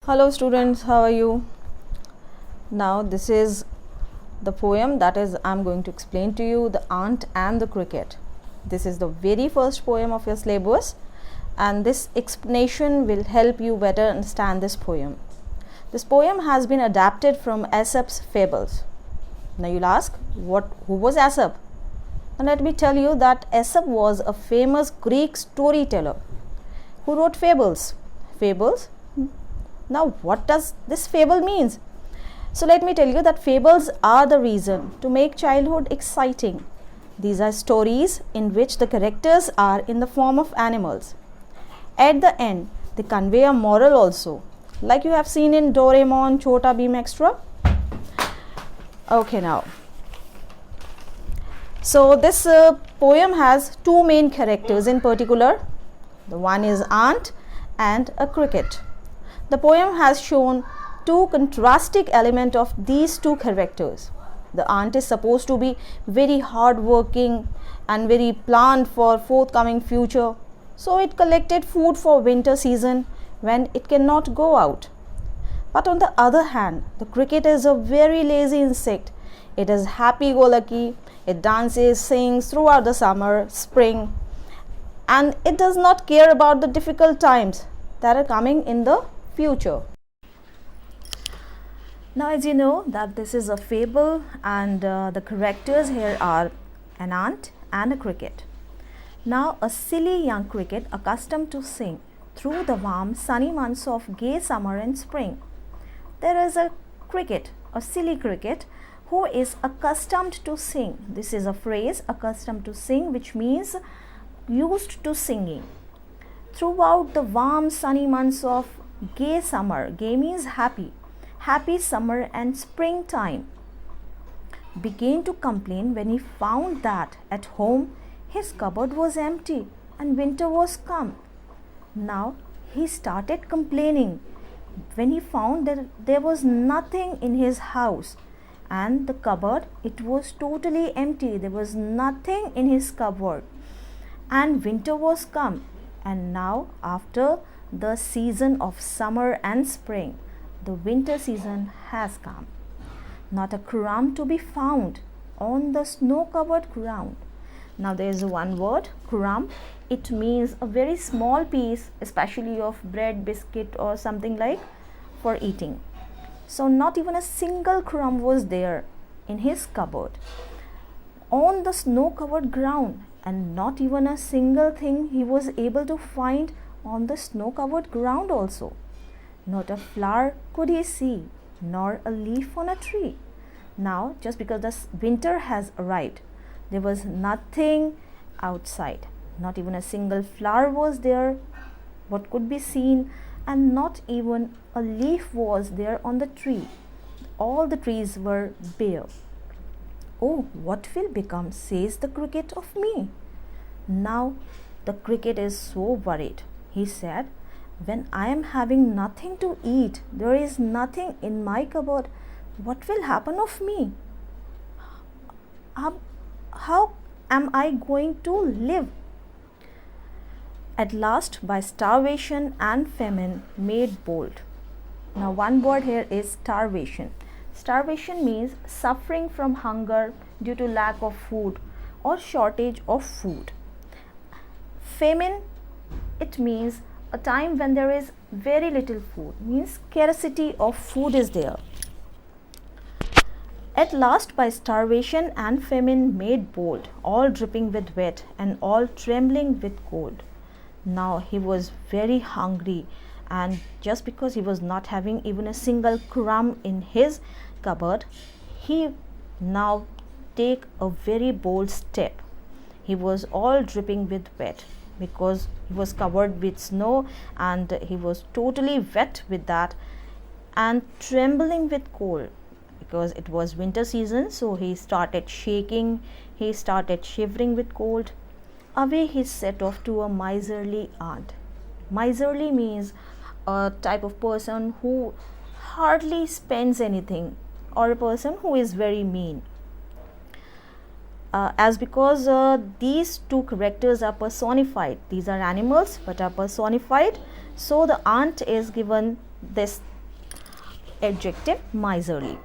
Hello students, how are you? Now this is the poem that is I'm going to explain to you, The Ant and the Cricket. This is the very first poem of your syllabus and this explanation will help you better understand this poem. This poem has been adapted from Aesop's fables. Now you'll ask, who was Aesop? And let me tell you that Aesop was a famous Greek storyteller who wrote fables. Fables? Now what does this fable means? So let me tell you that fables are the reason to make childhood exciting. These are stories in which the characters are in the form of animals. At the end, they convey a moral also, like you have seen in Doraemon, Chota Bheem, etc. Okay, now. So this poem has two main characters in particular. The one is ant and a cricket. The poem has shown two contrasting elements of these two characters. The ant is supposed to be very hardworking and very planned for forthcoming future. So it collected food for winter season when it cannot go out. But on the other hand, the cricket is a very lazy insect. It is happy-go-lucky. It dances, sings throughout the summer, spring, and it does not care about the difficult times that are coming in the future. Now as you know that this is a fable and the characters here are an ant and a cricket. Now a silly young cricket accustomed to sing through the warm sunny months of gay summer and spring. There is a cricket, a silly cricket, who is accustomed to sing. This is a phrase, accustomed to sing, which means used to singing. Throughout the warm sunny months of gay summer, gay means happy, happy summer and springtime, began to complain when he found that at home his cupboard was empty and winter was come. Now he started complaining when he found that there was nothing in his house and the cupboard, it was totally empty. There was nothing in his cupboard and winter was come. And now after the season of summer and spring, the winter season has come. Not a crumb to be found on the snow-covered ground. Now there is one word, crumb. It means a very small piece, especially of bread, biscuit or something like for eating. So not even a single crumb was there in his cupboard on the snow-covered ground, and not even a single thing he was able to find on the snow-covered ground also. Not a flower could he see, nor a leaf on a tree. Now, just because the winter has arrived, there was nothing outside. Not even a single flower was there, what could be seen, and not even a leaf was there on the tree. All the trees were bare. Oh, what will become, says the cricket, of me? Now the cricket is so worried. He said, when I am having nothing to eat, there is nothing in my cupboard, what will happen of me? How am I going to live? At last, by starvation and famine, made bold. Now one word here is starvation. Starvation means suffering from hunger due to lack of food or shortage of food. Famine, it means a time when there is very little food, means scarcity of food is there. At last, by starvation and famine made bold, all dripping with wet and all trembling with cold. Now he was very hungry, and just because he was not having even a single crumb in his cupboard, he now take a very bold step. He was all dripping with wet because he was covered with snow and he was totally wet with that, and trembling with cold because it was winter season. So he started shaking, he started shivering with cold. Away he set off to a miserly ant. Miserly means a type of person who hardly spends anything, or a person who is very mean. As because these two characters are personified, these are animals but are personified, so the ant is given this Adjective, miserly.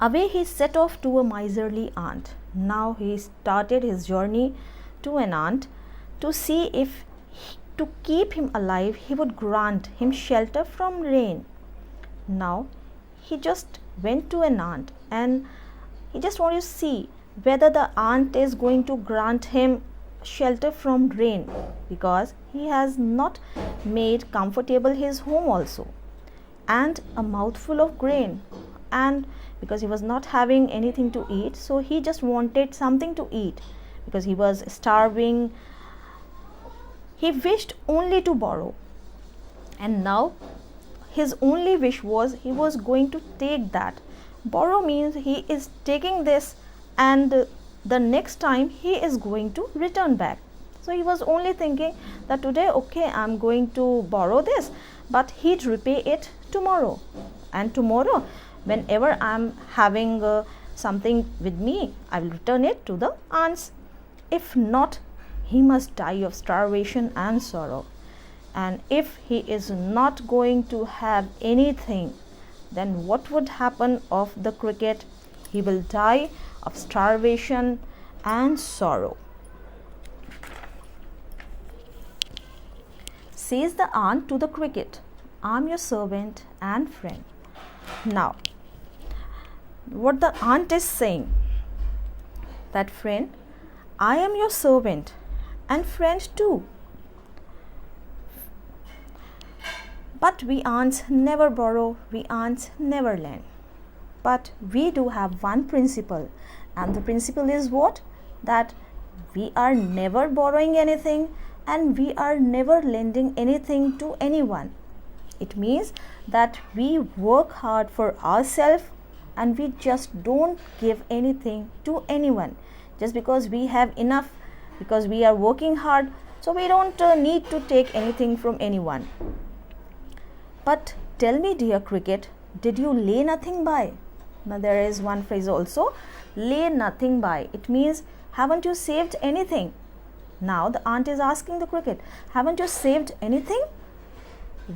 Away he set off to a miserly aunt. Now he started his journey to an aunt to see if, to keep him alive, he would grant him shelter from rain. Now he just went to an aunt and he just wanted to see whether the aunt is going to grant him shelter from rain, because he has not made comfortable his home also, and a mouthful of grain, and because he was not having anything to eat, so he just wanted something to eat because he was starving. He wished only to borrow, and now his only wish was he was going to take that. Borrow means he is taking this, and the next time he is going to return back. So he was only thinking that today, okay, I'm going to borrow this, but he'd repay it tomorrow, and tomorrow whenever I'm having something with me, I will return it to the aunts. If not, he must die of starvation and sorrow. And if he is not going to have anything, then what would happen of the cricket? He will die of starvation and sorrow. Says the aunt to the cricket, I'm your servant and friend. Now, what the aunt is saying, that friend, I am your servant and friend too. But we aunts never borrow, we aunts never lend. But we do have one principle, and the principle is what? That we are never borrowing anything and we are never lending anything to anyone. It means that we work hard for ourselves and we just don't give anything to anyone. Just because we have enough, because we are working hard, so we don't need to take anything from anyone. But tell me, dear cricket, did you lay nothing by? Now there is one phrase also, lay nothing by. It means, haven't you saved anything? Now the aunt is asking the cricket, haven't you saved anything?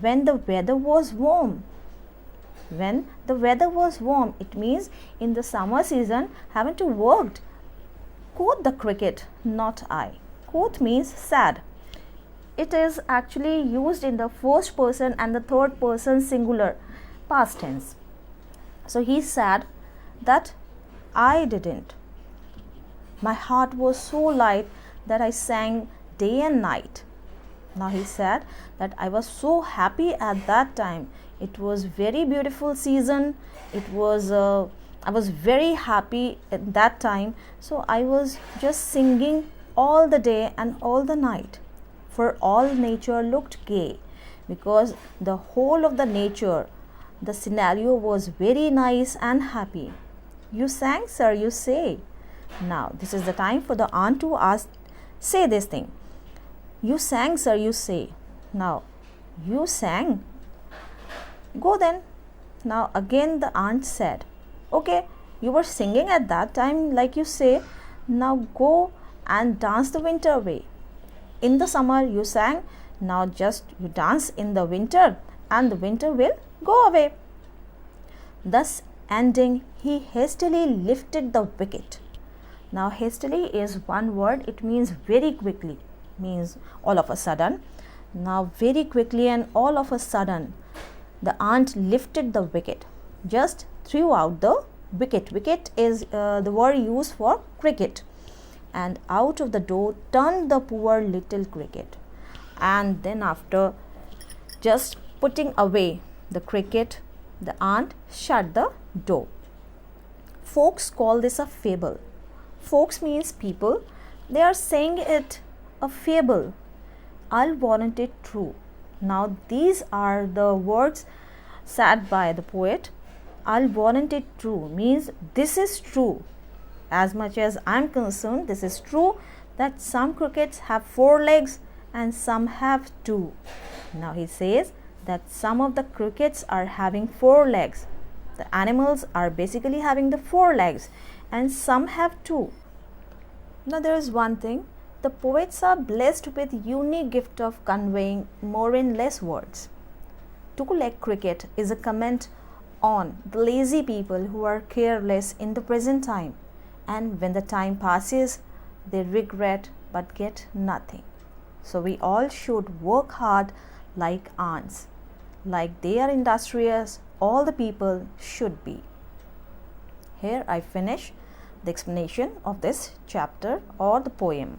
When the weather was warm. When the weather was warm, it means in the summer season, haven't you worked? Quoth the cricket, not I. Quoth means sad. It is actually used in the first person and the third person singular past tense. So he said that I didn't. My heart was so light that I sang day and night. Now he said that I was so happy at that time. It was very beautiful season. I was very happy at that time. So I was just singing all the day and all the night. For all nature looked gay, because the whole of the nature, the scenario was very nice and happy. You sang, sir, you say. Now this is the time for the aunt to say this thing. You sang, sir, you say. Now you sang. Go then. Now again the aunt said, okay, you were singing at that time like you say. Now go and dance the winter away. In the summer you sang, now just you dance in the winter and the winter will go away. Thus ending, he hastily lifted the wicket. Now hastily is one word, it means very quickly, means all of a sudden. Now very quickly and all of a sudden, the aunt lifted the wicket, just threw out the wicket. Wicket is the word used for cricket. And out of the door turned the poor little cricket. And then after just putting away the cricket, the aunt shut the door. Folks call this a fable. Folks means people. They are saying it a fable. I'll warrant it true. Now these are the words said by the poet. I'll warrant it true means this is true. As much as I'm concerned, this is true that some crickets have 4 legs and some have 2. Now he says that some of the crickets are having 4 legs. The animals are basically having the 4 legs and some have 2. Now there is one thing, the poets are blessed with unique gift of conveying more in less words. 2-leg cricket is a comment on the lazy people who are careless in the present time, and when the time passes, they regret but get nothing. So we all should work hard like ants. Like they are industrious, all the people should be. Here I finish the explanation of this chapter or the poem.